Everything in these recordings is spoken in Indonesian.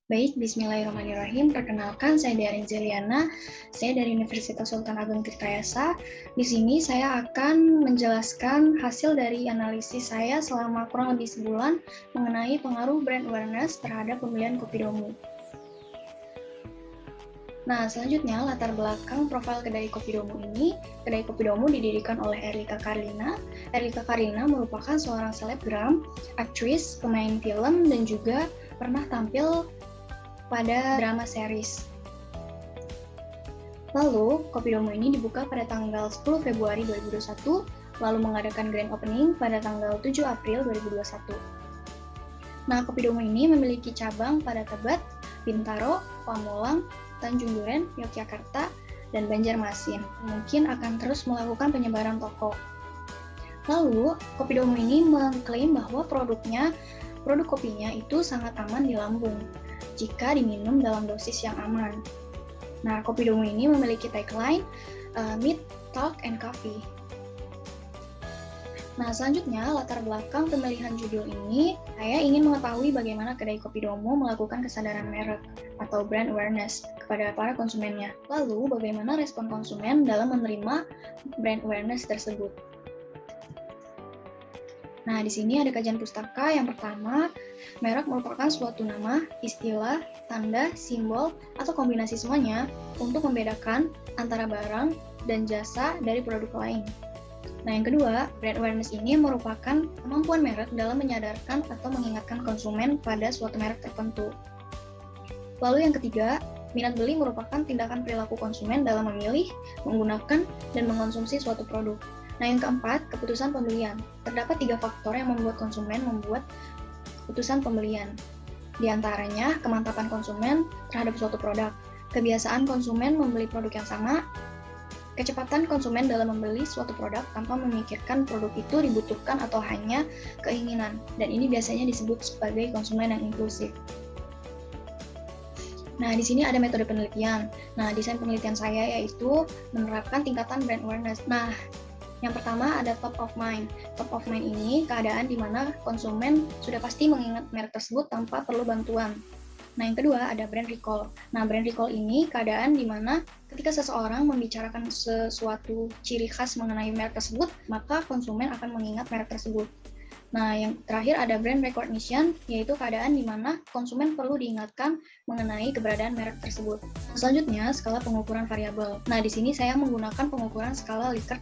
Baik, bismillahirrahmanirrahim. Perkenalkan, saya Darin Zeliana. Saya dari Universitas Sultan Ageng Tirtayasa. Di sini saya akan menjelaskan hasil dari analisis saya selama kurang lebih sebulan mengenai pengaruh brand awareness terhadap pembelian Kopidomo. Nah, selanjutnya latar belakang profil kedai Kopidomo ini. Kedai Kopidomo didirikan oleh Erlika Karlina. Erlika Karlina merupakan seorang selebgram, aktris, pemain film, dan juga pernah tampil pada drama series. Lalu, Kopidomo ini dibuka pada tanggal 10 Februari 2021, lalu mengadakan grand opening pada tanggal 7 April 2021. Nah, Kopidomo ini memiliki cabang pada Tebet, Bintaro, Pamulang, Tanjung Duren, Yogyakarta, dan Banjarmasin. Mungkin akan terus melakukan penyebaran toko. Lalu, Kopidomo ini mengklaim bahwa produk kopinya itu sangat aman di lambung jika diminum dalam dosis yang aman. Nah, Kopidomo ini memiliki tagline Meet, Talk, and Coffee. Nah, selanjutnya latar belakang pemilihan judul ini, saya ingin mengetahui bagaimana kedai Kopidomo melakukan kesadaran merek atau brand awareness kepada para konsumennya. Lalu, bagaimana respon konsumen dalam menerima brand awareness tersebut. Nah, di sini ada kajian pustaka. Yang pertama, merek merupakan suatu nama, istilah, tanda, simbol, atau kombinasi semuanya untuk membedakan antara barang dan jasa dari produk lain. Nah, yang kedua, brand awareness ini merupakan kemampuan merek dalam menyadarkan atau mengingatkan konsumen pada suatu merek tertentu. Lalu yang ketiga, minat beli merupakan tindakan perilaku konsumen dalam memilih, menggunakan, dan mengkonsumsi suatu produk. Nah, yang keempat, keputusan pembelian. Terdapat 3 faktor yang membuat konsumen membuat keputusan pembelian. Di antaranya, kemantapan konsumen terhadap suatu produk, kebiasaan konsumen membeli produk yang sama, kecepatan konsumen dalam membeli suatu produk tanpa memikirkan produk itu dibutuhkan atau hanya keinginan. Dan ini biasanya disebut sebagai konsumen yang inklusif. Nah, di sini ada metode penelitian. Nah, desain penelitian saya yaitu menerapkan tingkatan brand awareness. Nah, yang pertama ada top of mind. Top of mind ini keadaan di mana konsumen sudah pasti mengingat merek tersebut tanpa perlu bantuan. Nah, yang kedua ada brand recall. Nah, brand recall ini keadaan di mana ketika seseorang membicarakan sesuatu ciri khas mengenai merek tersebut, maka konsumen akan mengingat merek tersebut. Nah, yang terakhir ada brand recognition, yaitu keadaan di mana konsumen perlu diingatkan mengenai keberadaan merek tersebut. Selanjutnya, skala pengukuran variabel. Nah, di sini saya menggunakan pengukuran skala Likert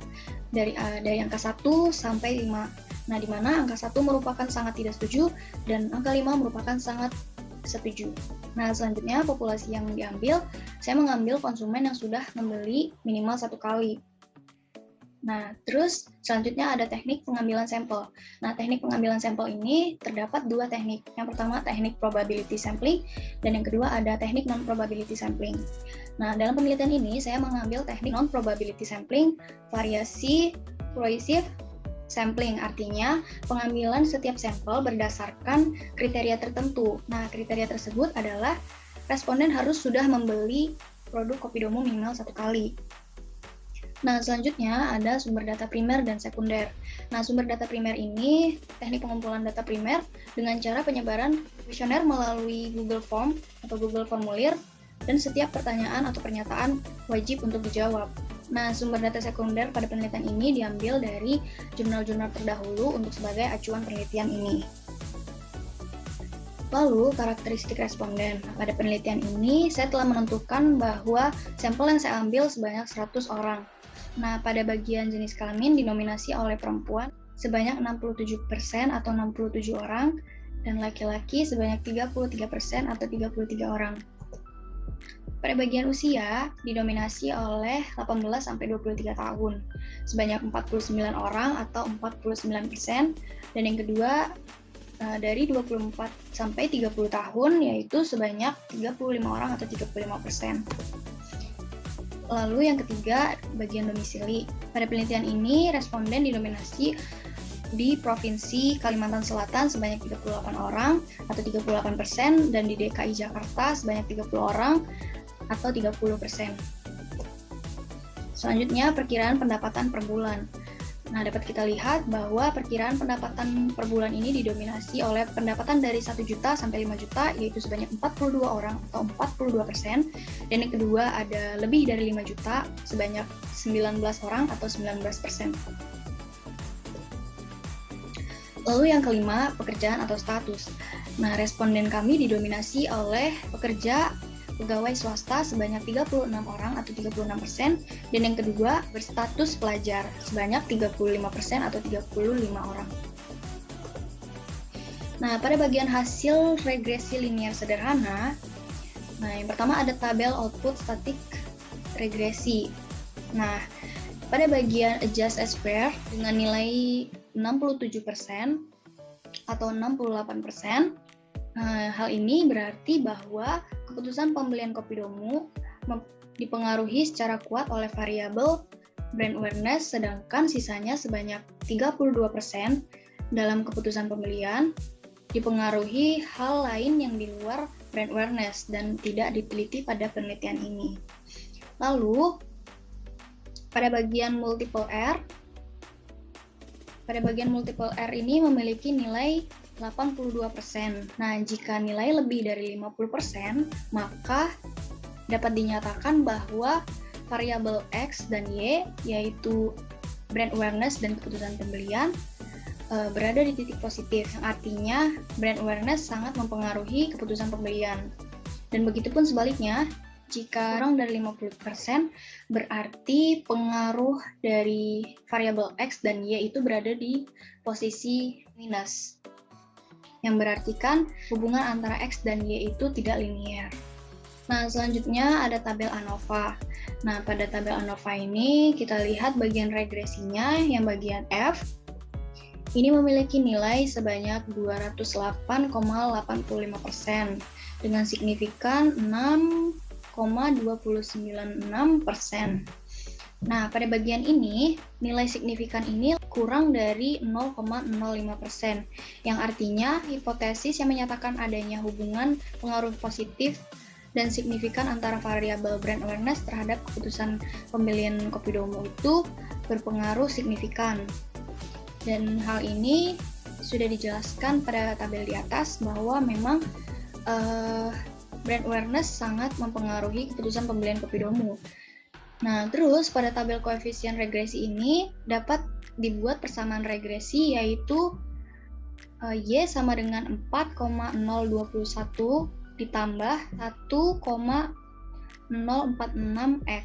dari angka 1 sampai 5. Nah, di mana angka 1 merupakan sangat tidak setuju dan angka 5 merupakan sangat setuju. Nah, selanjutnya populasi yang diambil, saya mengambil konsumen yang sudah membeli minimal 1 kali. Nah, terus selanjutnya ada teknik pengambilan sampel. Nah, teknik pengambilan sampel ini terdapat 2 teknik. Yang pertama teknik probability sampling, dan yang kedua ada teknik non-probability sampling. Nah, dalam penelitian ini saya mengambil teknik non-probability sampling, variasi Croisive sampling, artinya pengambilan setiap sampel berdasarkan kriteria tertentu. Nah, kriteria tersebut adalah responden harus sudah membeli produk Kopidomo minimal 1 kali. Nah, selanjutnya ada sumber data primer dan sekunder. Nah, sumber data primer ini teknik pengumpulan data primer dengan cara penyebaran kuesioner melalui Google Form atau Google Formulir, dan setiap pertanyaan atau pernyataan wajib untuk dijawab. Nah, sumber data sekunder pada penelitian ini diambil dari jurnal-jurnal terdahulu untuk sebagai acuan penelitian ini. Lalu, karakteristik responden. Pada penelitian ini, saya telah menentukan bahwa sampel yang saya ambil sebanyak 100 orang. Nah, pada bagian jenis kelamin dinominasi oleh perempuan sebanyak 67% atau 67 orang, dan laki-laki sebanyak 33% atau 33 orang. Pada bagian usia didominasi oleh 18-23 tahun, sebanyak 49 orang atau 49%, dan yang kedua dari 24 sampai 30 tahun yaitu sebanyak 35 orang atau 35%. Lalu yang ketiga, bagian domisili. Pada penelitian ini, responden didominasi di Provinsi Kalimantan Selatan sebanyak 38 orang atau 38%, dan di DKI Jakarta sebanyak 30 orang atau 30%. Selanjutnya, perkiraan pendapatan per bulan. Nah, dapat kita lihat bahwa perkiraan pendapatan per bulan ini didominasi oleh pendapatan dari 1 juta sampai 5 juta, yaitu sebanyak 42 orang atau 42%. Dan yang kedua ada lebih dari 5 juta, sebanyak 19 orang atau 19%. Lalu yang kelima, pekerjaan atau status. Nah, responden kami didominasi oleh pekerja pegawai swasta sebanyak 36 orang atau 36%, dan yang kedua berstatus pelajar sebanyak 35% atau 35 orang. Nah, pada bagian hasil regresi linear sederhana, nah yang pertama ada tabel output statik regresi. Nah, pada bagian adjust as pair dengan nilai 67% atau 68%, hal ini berarti bahwa keputusan pembelian Kopidomo dipengaruhi secara kuat oleh variabel brand awareness, sedangkan sisanya sebanyak 32% dalam keputusan pembelian dipengaruhi hal lain yang di luar brand awareness dan tidak diteliti pada penelitian ini. Lalu, pada bagian multiple R ini memiliki nilai 82%. Nah, jika nilai lebih dari 50%, maka dapat dinyatakan bahwa variabel X dan Y, yaitu brand awareness dan keputusan pembelian, berada di titik positif, yang artinya brand awareness sangat mempengaruhi keputusan pembelian. Dan begitupun sebaliknya, jika kurang dari 50%, berarti pengaruh dari variabel X dan Y itu berada di posisi minus, yang berartikan hubungan antara X dan Y itu tidak linear. Nah, selanjutnya ada tabel ANOVA. Nah, pada tabel ANOVA ini kita lihat bagian regresinya, yang bagian F ini memiliki nilai sebanyak 208,85% dengan signifikan 6,296%. Nah, pada bagian ini, nilai signifikan ini kurang dari 0,05%, yang artinya hipotesis yang menyatakan adanya hubungan pengaruh positif dan signifikan antara variabel brand awareness terhadap keputusan pembelian Kopidomo itu berpengaruh signifikan. Dan hal ini sudah dijelaskan pada tabel di atas bahwa memang brand awareness sangat mempengaruhi keputusan pembelian Kopidomo. Nah, terus pada tabel koefisien regresi ini dapat dibuat persamaan regresi, yaitu Y sama dengan 4,021 ditambah 1,046X.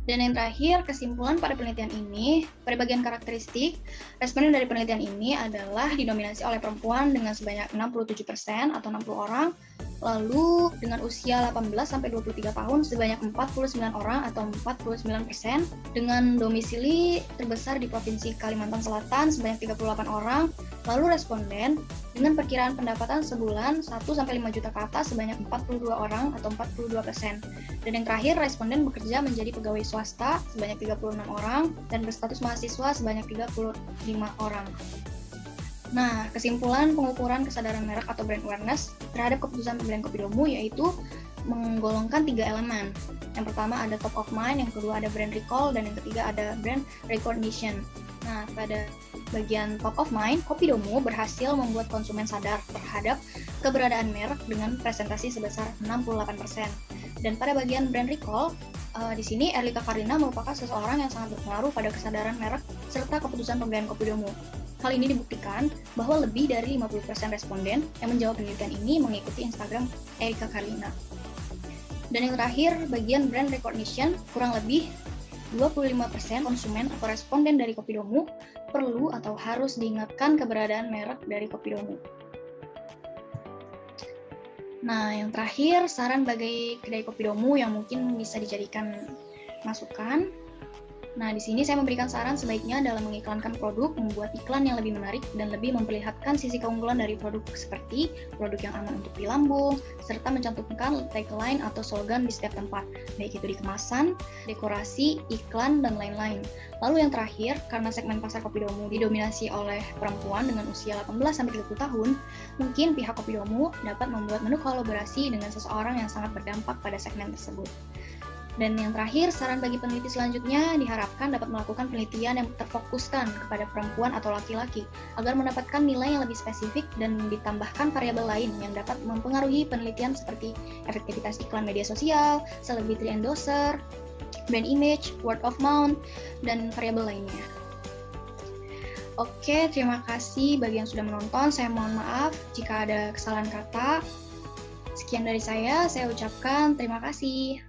Dan yang terakhir, kesimpulan pada penelitian ini, pada bagian karakteristik, responden dari penelitian ini adalah didominasi oleh perempuan dengan sebanyak 67% atau 60 orang, lalu dengan usia 18-23 tahun sebanyak 49 orang atau 49%, dengan domisili terbesar di Provinsi Kalimantan Selatan sebanyak 38 orang, lalu responden dengan perkiraan pendapatan sebulan 1-5 juta ke atas sebanyak 42 orang atau 42%. Dan yang terakhir, responden bekerja menjadi pegawai swasta sebanyak 36 orang dan berstatus mahasiswa sebanyak 35 orang. Nah, kesimpulan pengukuran kesadaran merek atau brand awareness terhadap keputusan pembelian Kopidomo yaitu menggolongkan 3 elemen. Yang pertama ada top of mind, yang kedua ada brand recall, dan yang ketiga ada brand recognition. Nah, pada bagian top of mind, Kopidomo berhasil membuat konsumen sadar terhadap keberadaan merek dengan presentasi sebesar 68%. Dan pada bagian brand recall, di sini Erlika Karina merupakan seseorang yang sangat berpengaruh pada kesadaran merek serta keputusan pembelian Kopidomo. Hal ini dibuktikan bahwa lebih dari 50% responden yang menjawab penelitian ini mengikuti Instagram Erlika Karina. Dan yang terakhir, bagian brand recognition, kurang lebih 25% konsumen atau responden dari Kopidomo perlu atau harus diingatkan keberadaan merek dari Kopidomo. Nah, yang terakhir, saran bagi kedai Kopidomo yang mungkin bisa dijadikan masukan. Nah, di sini saya memberikan saran sebaiknya dalam mengiklankan produk, membuat iklan yang lebih menarik dan lebih memperlihatkan sisi keunggulan dari produk seperti produk yang aman untuk dilambung, serta mencantumkan tagline atau slogan di setiap tempat, baik itu di kemasan, dekorasi, iklan, dan lain-lain. Lalu yang terakhir, karena segmen pasar Kopidomo didominasi oleh perempuan dengan usia 18-30 tahun, mungkin pihak Kopidomo dapat membuat menu kolaborasi dengan seseorang yang sangat berdampak pada segmen tersebut. Dan yang terakhir, saran bagi peneliti selanjutnya diharapkan dapat melakukan penelitian yang terfokuskan kepada perempuan atau laki-laki agar mendapatkan nilai yang lebih spesifik dan ditambahkan variabel lain yang dapat mempengaruhi penelitian seperti efektivitas iklan media sosial, celebrity endorser, brand image, word of mouth, dan variabel lainnya. Oke, terima kasih bagi yang sudah menonton. Saya mohon maaf jika ada kesalahan kata. Sekian dari saya ucapkan terima kasih.